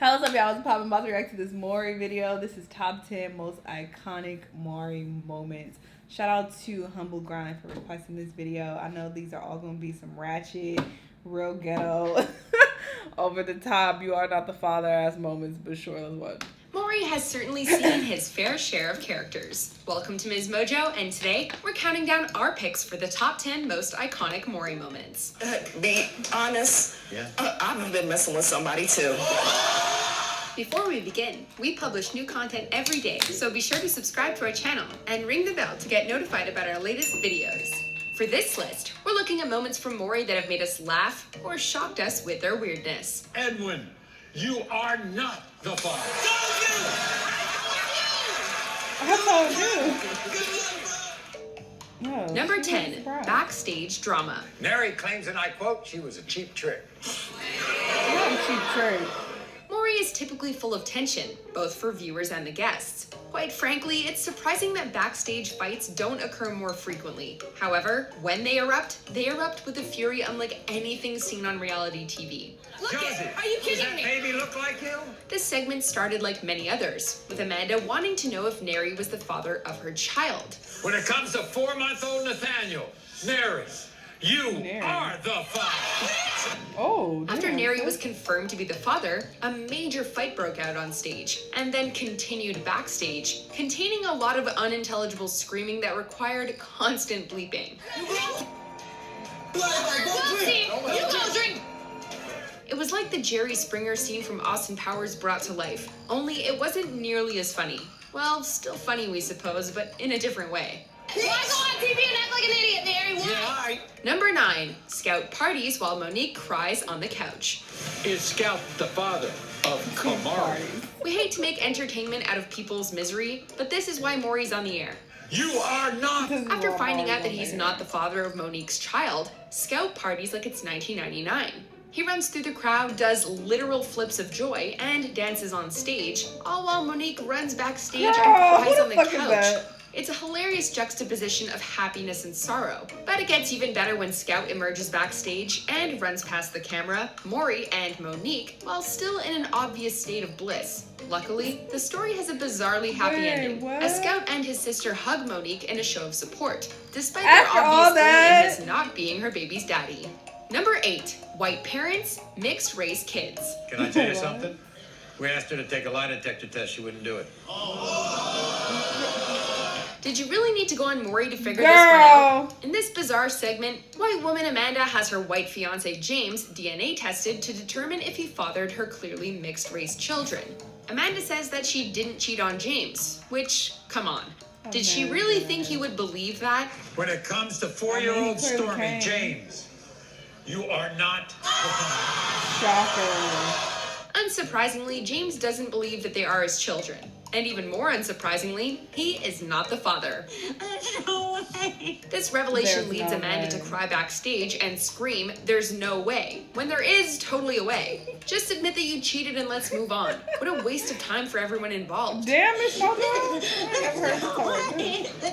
What's up, y'all? It's Pop. I'm about to react to this Maury video. This is top 10 most iconic Maury moments. Shout out to Humble Grind for requesting this video. I know these are all going to be some ratchet, real ghetto, over the top, you are not the father ass moments, but sure, let's watch. Maury has certainly seen his fair share of characters. Welcome to Ms. Mojo, and today we're counting down our picks for the top 10 most iconic Maury moments. Be honest, I've been messing with somebody too. Before we begin, we publish new content every day, so be sure to subscribe to our channel and ring the bell to get notified about our latest videos. For this list, we're looking at moments from Maury that have made us laugh or shocked us with their weirdness. Edwin, you are not the father. Number 10, Backstage Drama. Mary claims, and I quote, she was a cheap trick. Not a cheap trick. Maury is typically full of tension, both for viewers and the guests. Quite frankly, it's surprising that backstage fights don't occur more frequently. However, when they erupt with a fury unlike anything seen on reality TV. Look Josie, are you kidding does that me? baby look like you? This segment started like many others, with Amanda wanting to know if Neri was the father of her child. When it comes to 4-month-old Nathaniel, Mary, you are the father. Oh, After damn. Neri was confirmed to be the father, a major fight broke out on stage, and then continued backstage, containing a lot of unintelligible screaming that required constant bleeping. It was like the Jerry Springer scene from Austin Powers brought to life, only it wasn't nearly as funny. Well, still funny, we suppose, but in a different way. Why go on TV and act like an idiot, Mary? Why? Number 9, Scout parties while Monique cries on the couch. Is Scout the father of Kamari? We hate to make entertainment out of people's misery, but this is why Maury's on the air. You are not. After finding out that he's not the father of Monique's child, Scout parties like it's 1999. He runs through the crowd, does literal flips of joy, and dances on stage, all while Monique runs backstage and cries on the couch. It's a hilarious juxtaposition of happiness and sorrow. But it gets even better when Scout emerges backstage and runs past the camera, Maury and Monique, while still in an obvious state of bliss. Luckily, the story has a bizarrely happy ending, as Scout and his sister hug Monique in a show of support, despite their obvious glee in his not being her baby's daddy. Number 8, white parents, mixed race kids. Can I tell you something? We asked her to take a lie detector test. She wouldn't do it. Did you really need to go on Maury to figure this one out? In this bizarre segment, white woman Amanda has her white fiance James DNA tested to determine if he fathered her clearly mixed race children. Amanda says that she didn't cheat on James, which, come on. Did she really think he would believe that? When it comes to 4-year-old Stormy James, you are not the father. Shocker. Unsurprisingly, James doesn't believe that they are his children. And even more unsurprisingly, he is not the father. No way. This revelation leads Amanda to cry backstage and scream, "There's no way," when there is totally a way. Just admit that you cheated and let's move on. What a waste of time for everyone involved. Damn, Miss Mojo.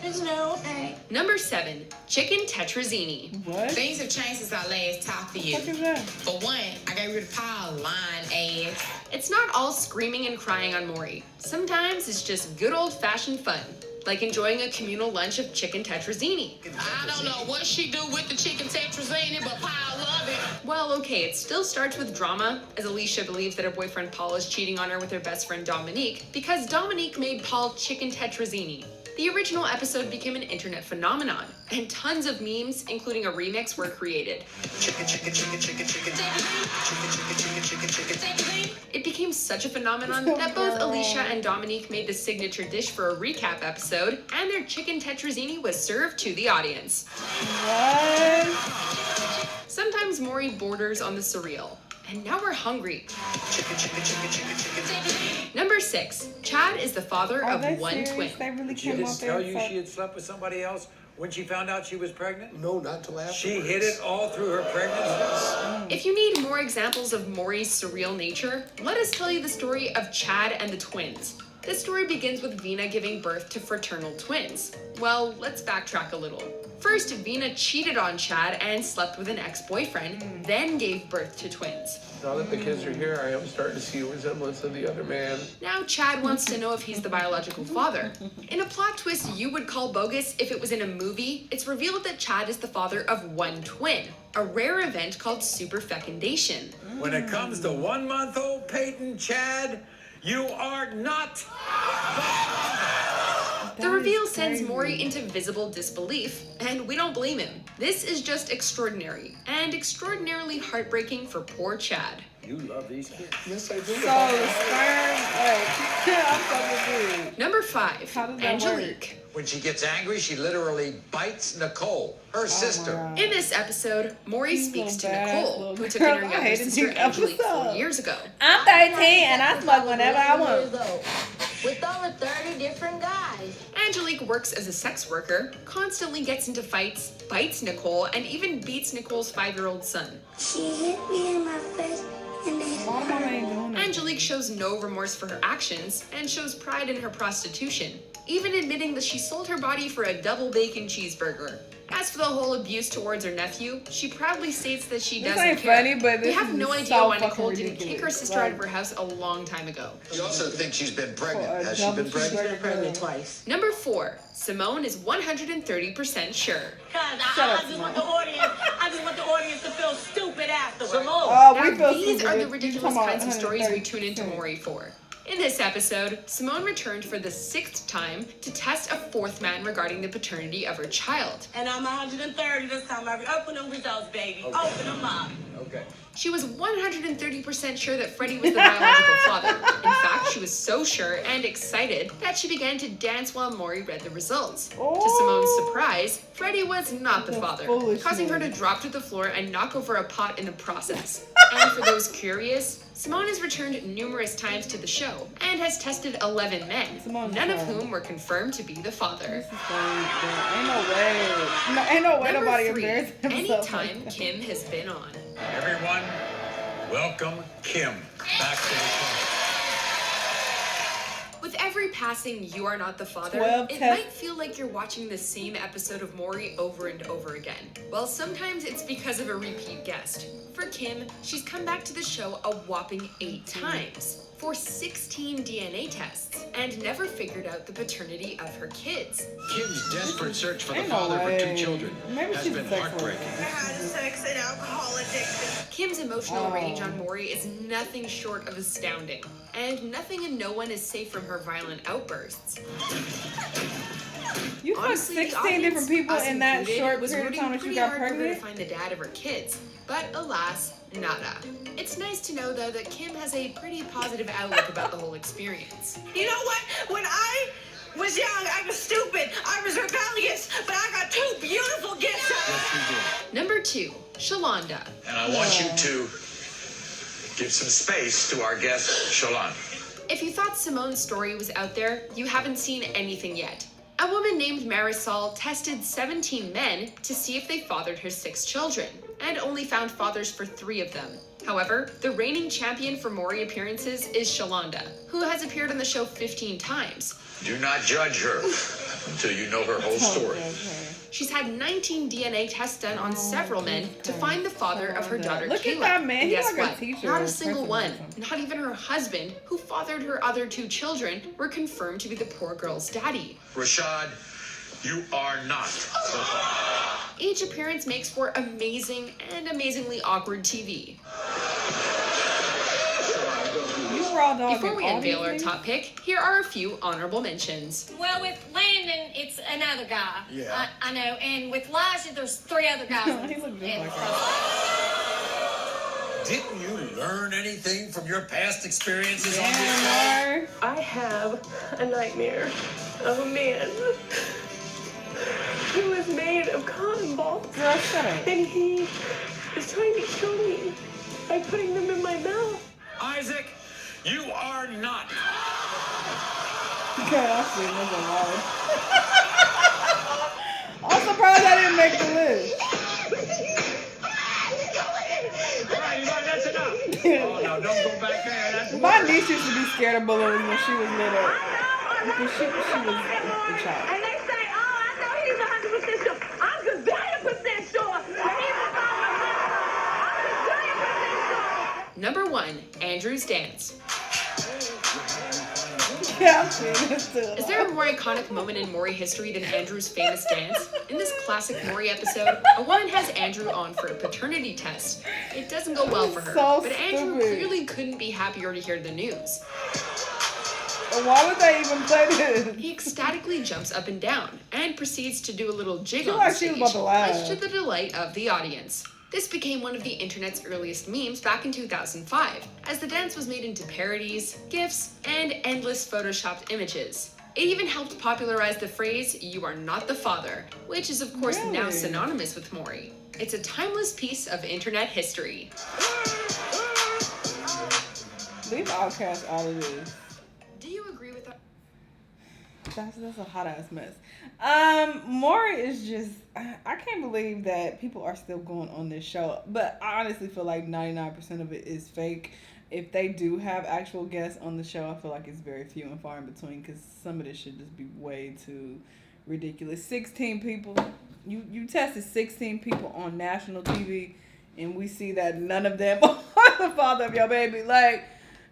There's no way. Number 7, Chicken Tetrazzini. What? Things have changed since I last talked to you. What is that? For one, I got rid of Paul, lying ass. It's not all screaming and crying on Maury. Sometimes it's just good old-fashioned fun, like enjoying a communal lunch of chicken tetrazzini. I don't know what she do with the chicken tetrazzini, but Paul love it. Well, okay, it still starts with drama, as Alicia believes that her boyfriend Paul is cheating on her with her best friend Dominique, because Dominique made Paul chicken tetrazzini. The original episode became an internet phenomenon, and tons of memes, including a remix, were created. It became such a phenomenon that both Alicia and Dominique made the signature dish for a recap episode, and their chicken tetrazzini was served to the audience. What? Sometimes Maury borders on the surreal. And now we're hungry. Number 6, Chad is the father of one twin. They really She came didn't out there tell and you said- she had slept with somebody else when she found out she was pregnant? No, not till afterwards. She hid it all through her pregnancy? If you need more examples of Maury's surreal nature, let us tell you the story of Chad and the twins. This story begins with Vina giving birth to fraternal twins. Well, let's backtrack a little. First, Vina cheated on Chad and slept with an ex-boyfriend, then gave birth to twins. Now that the kids are here, I am starting to see a resemblance of the other man. Now Chad wants to know if he's the biological father. In a plot twist you would call bogus if it was in a movie, it's revealed that Chad is the father of one twin, a rare event called superfecundation. When it comes to 1-month-old Peyton Chad, you are not. The reveal sends Maury into visible disbelief, and we don't blame him. This is just extraordinary, and extraordinarily heartbreaking for poor Chad. You love these kids. Yes, I do. So the sperm, I'm so confused. Number 5, How does that Angelique. When she gets angry, she literally bites Nicole, her sister. In this episode, Maury These speaks to little badass Nicole, little who took in her girls. I younger hated sister these Angelique 4 episodes. years ago. I'm 13 and I smoke whenever I want. With over 30 different guys. Angelique works as a sex worker, constantly gets into fights, bites Nicole, and even beats Nicole's 5-year-old son. She hit me in my face and then Why am I ain't doing that? Angelique shows no remorse for her actions and shows pride in her prostitution, even admitting that she sold her body for a double bacon cheeseburger. As for the whole abuse towards her nephew, she proudly states that she This doesn't ain't care. funny, but We this have is no so idea why fucking Nicole didn't kick her ridiculous. sister out of her house a long time ago. You also think she's been pregnant. For a Has she double been pregnant? cheeseburger. twice. Number 4, Simone is 130% sure. Cause I just want the audience to feel stupid afterwards. Oh, we Now, feel these stupid. are the You ridiculous talking kinds of about stories we tune into 130%. Maury for. In this episode, Simone returned for the 6th time to test a 4th man regarding the paternity of her child. And I'm 130 this time. Open them results, baby. Open them up. Okay. She was 130% sure that Freddie was the biological father. In fact, she was so sure and excited that she began to dance while Maury read the results. To Simone's surprise, Freddie was not the father, causing her to drop to the floor and knock over a pot in the process. And for those curious, Simone has returned numerous times to the show and has tested 11 men, none of whom were confirmed to be the father. Ain't no way. No, ain't no way Number nobody 3, embarrassed himself. anytime Kim has been on. Everyone, welcome Kim back to the show. With every passing You Are Not the Father, 12 it tests. might feel like you're watching the same episode of Maury over and over again. Well, sometimes it's because of a repeat guest. For Kim, she's come back to the show a whopping 8 times for 16 DNA tests and never figured out the paternity of her kids. Kim's desperate search for the Ain't no father of her 2 way. children Maybe has she's been a sex heartbreaking. worker. had sex and alcohol addiction. Kim's emotional Oh. range on Maury is nothing short of astounding, and nothing and no one is safe from her violent outbursts. You fucked Honestly, the 16 different audience, people us in that included, short was period of rooting time that she pretty got hard for her to pregnant. find the dad of her kids, but alas, nada. It's nice to know though that Kim has a pretty positive outlook about the whole experience. You know what? When I was young, I was stupid. I was rebellious, but I got 2 beautiful gifts. Number 2, Shalonda. And I want you to give some space to our guest, Shalonda. If you thought Simone's story was out there, you haven't seen anything yet. A woman named Marisol tested 17 men to see if they fathered her 6 children, and only found fathers for 3 of them. However, the reigning champion for Maury appearances is Shalonda, who has appeared on the show 15 times. Do not judge her until you know her whole story. She's had 19 DNA tests done on several men to find the father of her daughter Look at Kayla. that man, And he's guess like a what? teacher Not or a single principal or one, something. not even her husband, who fathered her other 2 children, were confirmed to be the poor girl's daddy. Rashad, you are not. Each appearance makes for amazing and amazingly awkward TV. You raw dog. Before we unveil our top pick, here are a few honorable mentions. Well, with Landon, it's another guy. Yeah. I know. And with Liza, there's 3 other guys. He looked just And like her. Didn't you learn anything from your past experiences on this show? Damn, I have a nightmare of a man who is made of cotton balls, girl, shut up. and he is trying to kill me by putting them in my mouth. Isaac, you are not. God, I see this a lot. I'm surprised I didn't make the list. All right, that's enough. Oh, no, don't go back there. That's My niece used to be scared of balloons when she was little. Because she was a child. And they say, oh, I know he's 100% sure. I'm Number 1, Andrew's dance. Yeah, I'm seeing this too. Is there a more iconic moment in Maury history than Andrew's famous dance? In this classic Maury episode, a woman has Andrew on for a paternity test. It doesn't go well for her, So but Andrew stupid. clearly couldn't be happier to hear the news. Why would they even play this? He ecstatically jumps up and down and proceeds to do a little jig on like the she was stage, about to laugh. much to the delight of the audience. This became one of the internet's earliest memes back in 2005, as the dance was made into parodies, GIFs, and endless photoshopped images. It even helped popularize the phrase, "You are not the father," which is of course now Really? synonymous with Maury. It's a timeless piece of internet history. Leave Outcast out of this. Do you agree with that? That's a hot ass mess. Maury is just, I can't believe that people are still going on this show. But I honestly feel like 99% of it is fake. If they do have actual guests on the show, I feel like it's very few and far in between, because some of this should just be way too ridiculous. 16 people. You tested 16 people on national TV, and we see that none of them are the father of your baby. Like,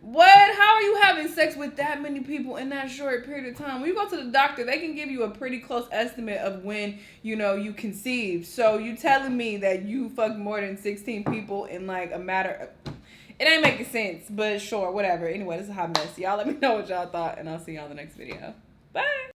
what? How are you having sex with that many people in that short period of time? When you go to the doctor, they can give you a pretty close estimate of when, you conceived. So you telling me that you fucked more than 16 people in like a matter of... It ain't making sense, but sure, whatever. Anyway, this is a hot mess. Y'all let me know what y'all thought, and I'll see y'all in the next video. Bye!